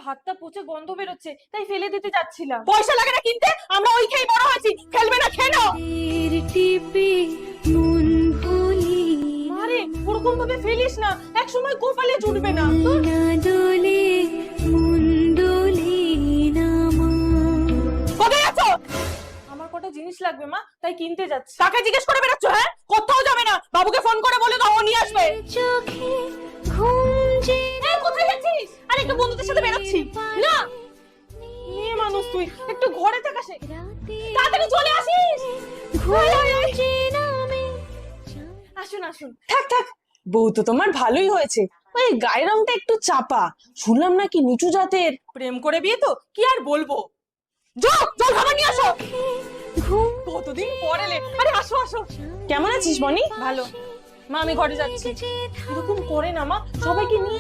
ভাতটা পচে গন্ধ বেরোচ্ছে, তাই ফেলে দিতে যাচ্ছিলাম। পয়সা লাগে না কিনতে, আমরা ওই খেয়ে বড় হয়েছি, ফেলবে না খেয়ে নাও। মারে ওরকম ভাবে ফেলিস না, একসময় কপালে জুটবে না। কোথায় যাচ্ছ? আমার কটা জিনিস লাগবে মা, তাই কিনতে যাচ্ছি। কাকে জিজ্ঞেস করে বেরোচ্ছ? হ্যাঁ, কোথাও যাবে না, বাবুকে ফোন করে বলে দাও ও নিয়ে আসবে। এই, কোথায় যাচ্ছিস? আরে একটু বন্ধুদের সাথে বেরোচ্ছি। না, মেয়ে মানুষ তুই, একটু ঘরে থাকা শেখ। তাড়াতাড়ি চলে আসিস। আসুন আসুন। থাক থাক, বউ তো তোমার ভালোই হয়েছে। ওই গায়ের রংটা একটু চাপা, শুনলাম নাকি নিচু জাতের। প্রেম করে বিয়ে তো, কি আর বলবো। যাও, জল খাবার নিয়ে আসো। কতদিন পর এলে। আরে আসো আসো। কেমন আছিস বনি? ভালো মা, আমি ঘরে যাচ্ছি। এরকম করে না মা, সবাইকে নিয়ে